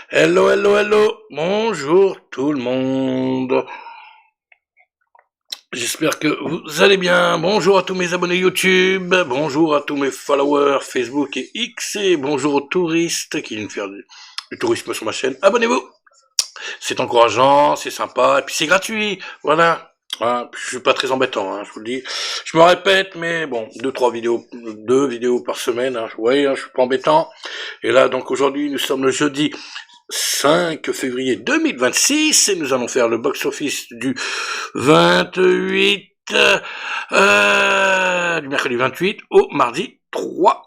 Hello, hello, hello, bonjour tout le monde. J'espère que vous allez bien. Bonjour à tous mes abonnés YouTube, bonjour à tous mes followers Facebook et X, et bonjour aux touristes qui viennent faire du tourisme sur ma chaîne. Abonnez-vous, c'est encourageant, c'est sympa, et puis c'est gratuit, voilà. Hein, je suis pas très embêtant, hein, je vous le dis. Je me répète, mais bon, deux vidéos par semaine, hein, vous voyez, hein, je suis pas embêtant. Et là, donc aujourd'hui, nous sommes le jeudi 5 février 2026 et nous allons faire le box-office du 28, du mercredi 28 au mardi 3,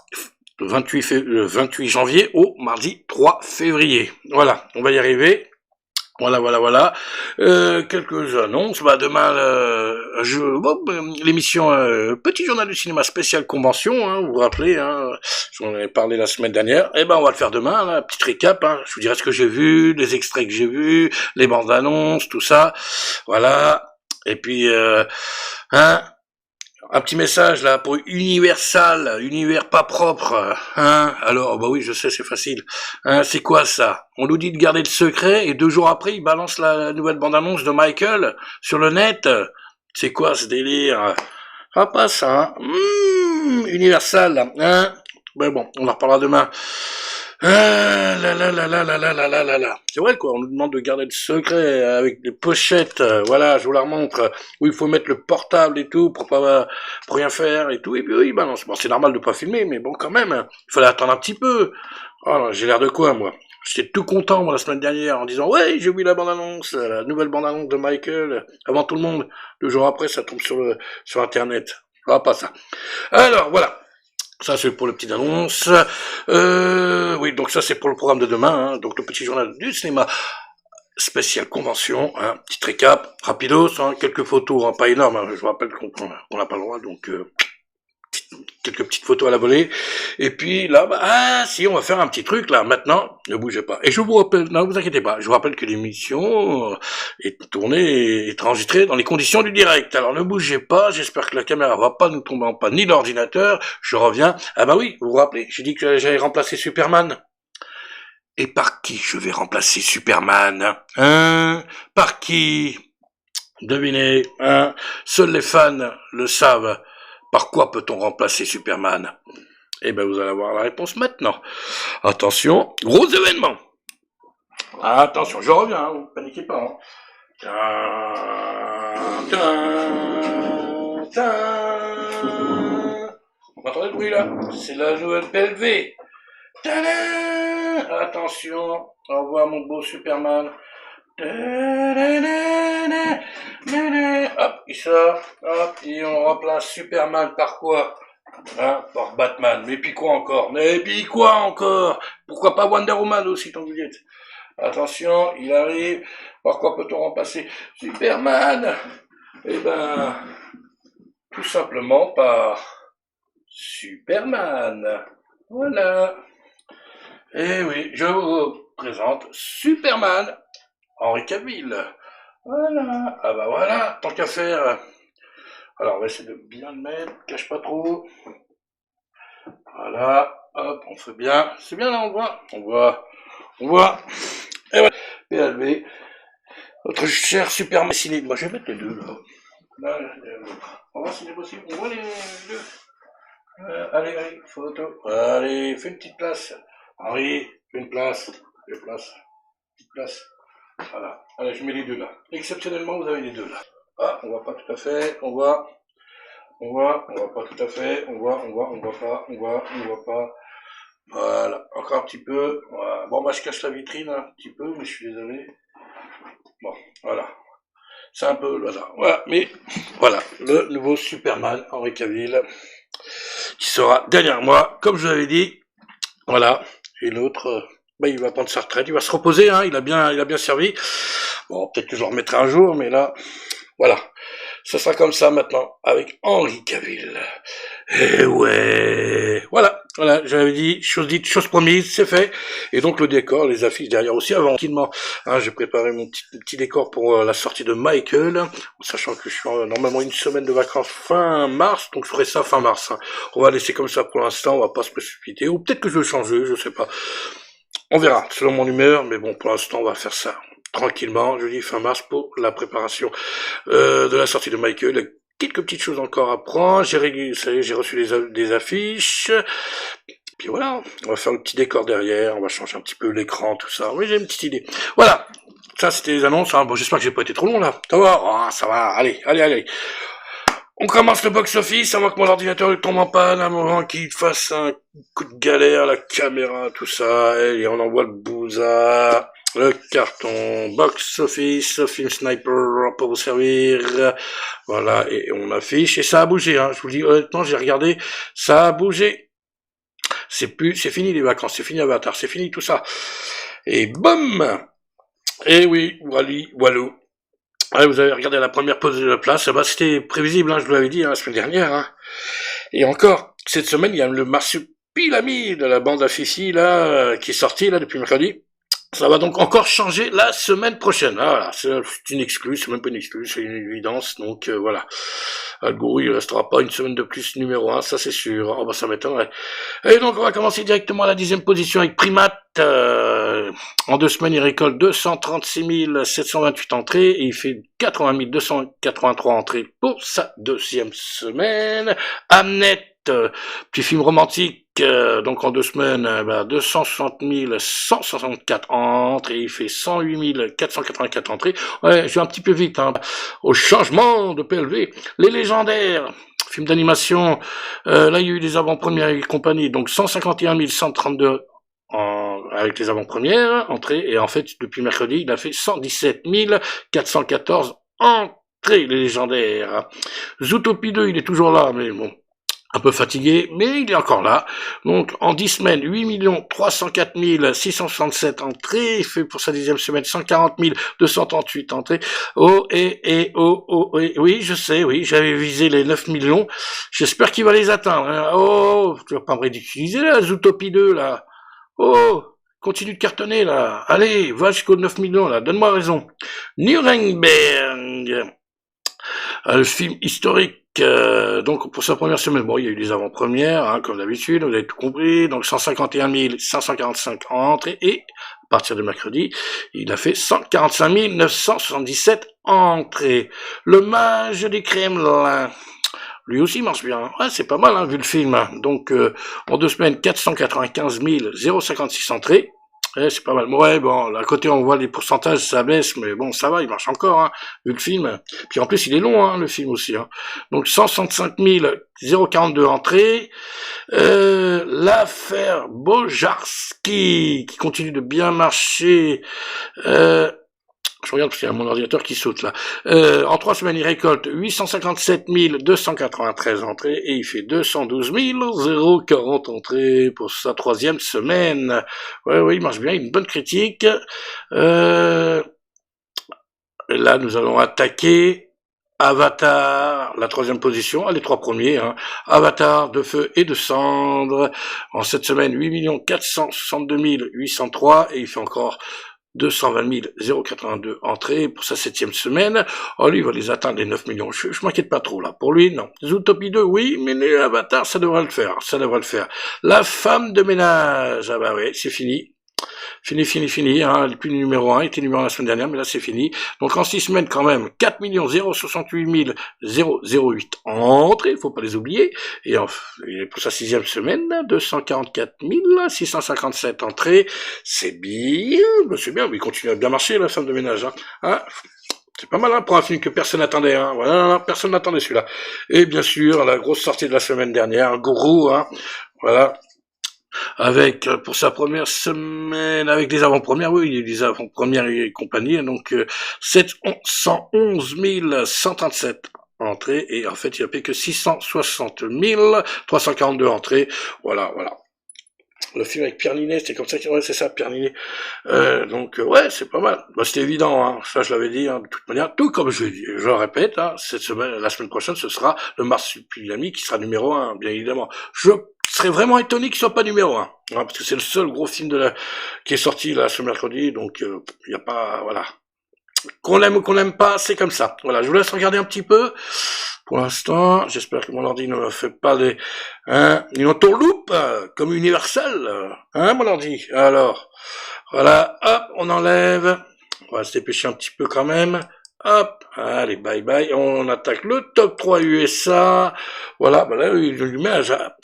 le 28 janvier au mardi 3 février. Voilà, on va y arriver. Voilà. Quelques annonces. Bah demain, l'émission Petit Journal du Cinéma spécial convention. Hein, vous vous rappelez, hein, j'en ai parlé la semaine dernière. Eh ben, on va le faire demain. Là, petite récap. Hein, je vous dirai ce que j'ai vu, les extraits que j'ai vus, les bandes annonces, tout ça. Voilà. Et puis, hein. Un petit message là pour Universal, univers pas propre, hein. Alors bah oui, je sais, c'est facile. Hein, c'est quoi ça? On nous dit de garder le secret et 2 jours après, ils balancent la nouvelle bande-annonce de Michael sur le net. C'est quoi ce délire? Ah pas ça. Hein. Universal, hein. Mais bon, on en reparlera demain. Ah là. C'est vrai quoi, on nous demande de garder le secret avec des pochettes, voilà, je vous la remontre, où il faut mettre le portable et tout pour rien faire et tout, et puis oui, bah non, c'est normal de pas filmer, mais bon quand même, il fallait attendre un petit peu. Oh là, j'ai l'air de quoi moi? J'étais tout content moi la semaine dernière en disant ouais j'ai vu la bande-annonce, la nouvelle bande-annonce de Michael, avant tout le monde. 2 jours après ça tombe sur internet. Ah pas ça. Alors voilà. Ça, c'est pour le petit annonce. Oui, donc ça, c'est pour le programme de demain. Hein. Donc, le petit journal du cinéma spécial convention. Hein. Petit récap, rapidos, hein. Quelques photos, hein, pas énormes. Hein. Je vous rappelle qu'on n'a pas le droit, donc quelques petites photos à la volée. Et puis là, si, on va faire un petit truc là. Maintenant, ne bougez pas. Et je vous rappelle, non, vous inquiétez pas. Je vous rappelle que l'émission est tournée, est enregistrée dans les conditions du direct. Alors ne bougez pas. J'espère que la caméra va pas nous tomber en panne, ni l'ordinateur. Je reviens. Ah bah oui, vous vous rappelez, j'ai dit que j'allais remplacer Superman. Et par qui je vais remplacer Superman? Hein? Par qui? Devinez, hein? Seuls les fans le savent. Par quoi peut-on remplacer Superman? Eh ben, vous allez avoir la réponse maintenant. Attention, gros événement. Attention, je reviens, hein, vous ne paniquez pas. Hein. Vous entendez le bruit là? C'est la nouvelle PLV. Attention, au revoir mon beau Superman. Hop, il sort, hop, et on remplace Superman par quoi? Hein, par Batman. Mais puis quoi encore? Pourquoi pas Wonder Woman aussi, tant que vous êtes? Attention, il arrive. Par quoi peut-on remplacer Superman? Eh ben, tout simplement par Superman. Voilà. Eh oui, je vous présente Superman, Henry Cavill. Voilà. Ah bah voilà, tant qu'à faire. Alors, on va essayer de bien le mettre, cache pas trop. Voilà, hop, on fait bien. C'est bien là, on voit. Et voilà, PLV. Notre cher Superman ciné. Moi, je vais mettre les deux là. On va voir si c'est possible. On voit les deux. Allez, photo. Allez, fais une petite place. Henri, fais une place. Petite place. Voilà. Allez, je mets les deux là. Exceptionnellement, vous avez les deux là. Ah, on voit pas tout à fait. On voit pas tout à fait. On voit pas. Voilà. Encore un petit peu. Voilà. Bon, moi, je cache la vitrine un petit peu, mais je suis désolé. Bon, voilà. C'est un peu le hasard. Voilà. Mais, voilà. Le nouveau Superman, Henry Cavill, qui sera derrière moi, comme je vous l'avais dit. Voilà. Et l'autre, il va prendre sa retraite, il va se reposer, hein, il a bien servi. Bon, peut-être que je le remettrai un jour, mais là, voilà. Ce sera comme ça maintenant, avec Henry Cavill. Et ouais, voilà, j'avais dit, chose dite, chose promise, c'est fait. Et donc le décor, les affiches derrière aussi, avant tranquillement, hein, j'ai préparé mon petit décor pour la sortie de Michael, sachant que je suis normalement une semaine de vacances fin mars, donc je ferai ça fin mars. Hein. On va laisser comme ça pour l'instant, on va pas se précipiter, ou peut-être que je vais changer, je sais pas. On verra, selon mon humeur, mais bon, pour l'instant, on va faire ça tranquillement, jeudi fin mars, pour la préparation de la sortie de Michael. Il y a quelques petites choses encore à prendre, ça y est, j'ai reçu des affiches, puis voilà, on va faire le petit décor derrière, on va changer un petit peu l'écran, tout ça. Oui, j'ai une petite idée. Voilà, ça c'était les annonces, hein. Bon, j'espère que j'ai pas été trop long là. Ça va, ça va, allez. On commence le box-office, avant que mon ordinateur tombe en panne, à un moment qu'il fasse un coup de galère, la caméra, tout ça, et on envoie le bouza, le carton, box-office, film sniper pour vous servir, voilà, et on affiche, et ça a bougé, hein, je vous dis honnêtement, j'ai regardé, ça a bougé, c'est fini les vacances, c'est fini Avatar, c'est fini tout ça, et boum, et oui, walou. Ouais, vous avez regardé la première pause de la place, c'était prévisible, hein, je vous l'avais dit la semaine dernière. Hein. Et encore, cette semaine, il y a le Marsupilami de la bande à Fifi, là, qui est sorti là depuis mercredi. Ça va donc encore changer la semaine prochaine. Ah, voilà, c'est une exclue, c'est même pas une exclue, c'est une évidence. Donc voilà, le gourou il restera pas une semaine de plus numéro 1, ça c'est sûr. Oh bah ça m'étonnerait. Et donc on va commencer directement à la 10e position avec Primate. En 2 semaines il récolte 236 728 entrées et il fait 80 283 entrées pour sa 2e semaine. Amnet, petit film romantique. Donc en 2 semaines, 260 164 entrées, et il fait 108 484 entrées. Ouais, je vais un petit peu vite, hein. Au changement de PLV, les légendaires, film d'animation, là il y a eu des avant-premières et compagnie, donc 151 132 avec les avant-premières entrées, et en fait depuis mercredi il a fait 117 414 entrées, les légendaires. Zootopie 2 il est toujours là, mais bon, un peu fatigué, mais il est encore là. Donc, en 10 semaines, 8 304 667 entrées. Il fait pour sa 10e semaine 140 238 entrées. Oui, je sais, oui, j'avais visé les 9 millions. J'espère qu'il va les atteindre. Hein. Oh, tu vas pas me ridiculiser, là, Zootopie 2, là. Oh, continue de cartonner, là. Allez, va jusqu'aux 9 millions, là. Donne-moi raison. Nuremberg. Le film historique, donc pour sa première semaine, bon, il y a eu des avant-premières, hein, comme d'habitude, vous avez tout compris, donc 151 545 entrées, et à partir de mercredi, il a fait 145 977 entrées. Le Mage des Kremlins, lui aussi marche bien, ouais, c'est pas mal, hein, vu le film, hein. Donc en 2 semaines, 495 056 entrées, ouais, c'est pas mal. Ouais, bon, à côté, on voit les pourcentages, ça baisse, mais bon, ça va, il marche encore, hein, vu le film. Puis en plus, il est long, hein, le film aussi. Hein. Donc, 165 042 entrées. L'affaire Bojarski, qui continue de bien marcher. Je regarde parce qu'il y a mon ordinateur qui saute là. En 3 semaines, il récolte 857 293 entrées et il fait 212 040 entrées pour sa 3e semaine. Ouais, il marche bien, une bonne critique. Là, nous allons attaquer Avatar, la 3e position, les 3 premiers. Hein. Avatar, de feu et de cendre. En cette semaine, 8 462 803 et il fait encore 220 082 entrées pour sa 7e semaine. Oh, lui, il va les atteindre, les 9 millions. Je m'inquiète pas trop, là. Pour lui, non. Zootopie 2, oui, mais les Avatar, ça devrait le faire. La femme de ménage. Ah bah oui, c'est fini. Fini, hein, il est plus numéro 1, il était numéro 1 la semaine dernière, mais là c'est fini. Donc en 6 semaines quand même, 4 068 008 entrées, faut pas les oublier. Et pour sa 6e semaine, 244 657 entrées, c'est bien, mais il continue à bien marcher la femme de ménage. Hein. C'est pas mal, hein, pour un film que personne n'attendait, hein. Voilà, personne n'attendait celui-là. Et bien sûr, la grosse sortie de la semaine dernière, Gourou, hein. Voilà. Avec, pour sa première semaine, avec des avant-premières, oui, il y a eu des avant-premières et compagnie, donc 111 137 entrées, et en fait, il n'y a fait que 660 342 entrées, voilà. Le film avec Pierre Ninet, c'était comme ça, ouais, c'est ça, Pierre Ninet. Donc, ouais, c'est pas mal. Bah, c'était évident, hein. Ça, je l'avais dit, hein, de toute manière. Tout comme je le répète, hein, la semaine prochaine, ce sera le Marsupilami qui sera numéro 1, bien évidemment. Je serais vraiment étonné qu'il soit pas numéro 1, hein, parce que c'est le seul gros film qui est sorti, là, ce mercredi, donc, il y a pas, voilà. Qu'on l'aime ou qu'on l'aime pas, c'est comme ça. Voilà, je vous laisse regarder un petit peu. pour l'instant. J'espère que mon ordi ne me fait pas une entourloupe, comme Universal, hein, mon ordi. Alors, voilà, hop, on enlève. On va se dépêcher un petit peu quand même. Hop, allez, bye bye. On attaque le top 3 USA. Voilà, bah là, il lui met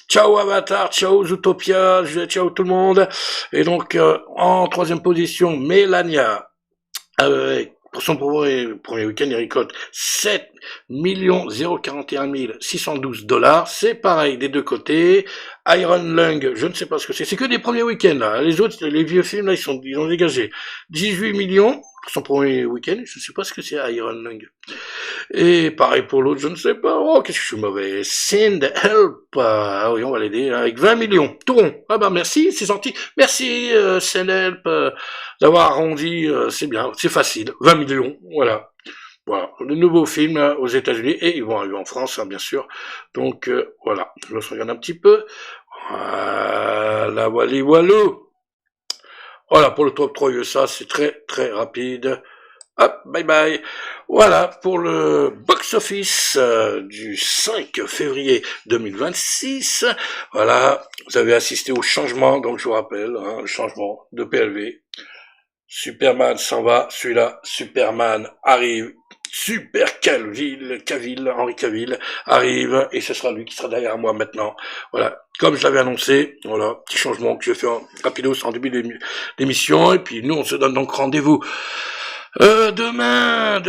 ciao Avatar, ciao Zootopia, ciao tout le monde. Et donc, en troisième position, Melania, avec pour son premier week-end, il récolte 7 041 612 $. C'est pareil des deux côtés. Iron Lung, je ne sais pas ce que c'est. C'est que des premiers week-ends, là. Les autres, les vieux films, là, ils ont dégagé 18 millions pour son premier week-end. Je ne sais pas ce que c'est, Iron Lung. Et pareil pour l'autre, je ne sais pas. Oh, qu'est-ce que je suis mauvais. Send Help. Ah oui, on va l'aider avec 20 millions. Tout rond. Ah bah merci, c'est gentil. Merci, Send Help, d'avoir arrondi. C'est bien, c'est facile. 20 millions, voilà. Voilà, le nouveau film aux États-Unis, et ils vont arriver en France, hein, bien sûr. Donc voilà, je se regarde un petit peu. Voilà, walou. Voilà, pour le top 3 USA, c'est très très rapide. Hop, bye bye. Voilà pour le box-office du 5 février 2026. Voilà, vous avez assisté au changement, donc je vous rappelle, hein, le changement de PLV. Superman s'en va, celui-là, Superman arrive. Super Henry Cavill arrive, et ce sera lui qui sera derrière moi maintenant. Voilà, comme je l'avais annoncé, voilà, petit changement que je fais rapidos en début d'émission, et puis nous on se donne donc rendez-vous demain,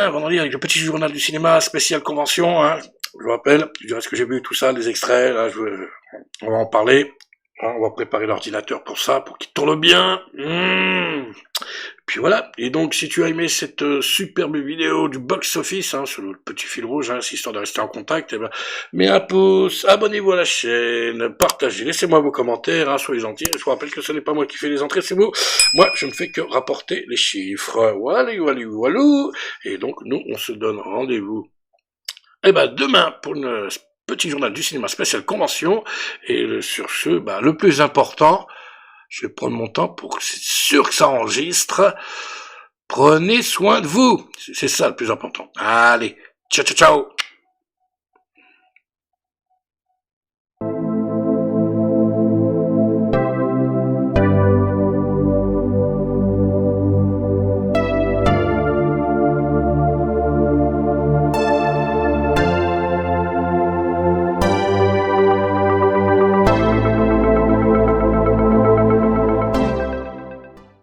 vendredi, avec le petit journal du cinéma spécial convention, hein. Je vous rappelle, je dirais ce que j'ai vu, tout ça, les extraits, là, on va en parler. Hein, on va préparer l'ordinateur pour ça, pour qu'il tourne bien. Puis voilà. Et donc, si tu as aimé cette superbe vidéo du box-office, hein, sur le petit fil rouge, hein, histoire de rester en contact, eh ben, mets un pouce, abonnez-vous à la chaîne, partagez, laissez-moi vos commentaires, hein, soyez gentils. Je vous rappelle que ce n'est pas moi qui fais les entrées, c'est vous. Moi, je ne fais que rapporter les chiffres. Walou. Et donc, nous, on se donne rendez-vous. Eh ben, demain, pour une petit journal du cinéma spécial convention, et sur ce, le plus important, je vais prendre mon temps pour que c'est sûr que ça enregistre. Prenez soin de vous, c'est ça le plus important. Allez, ciao.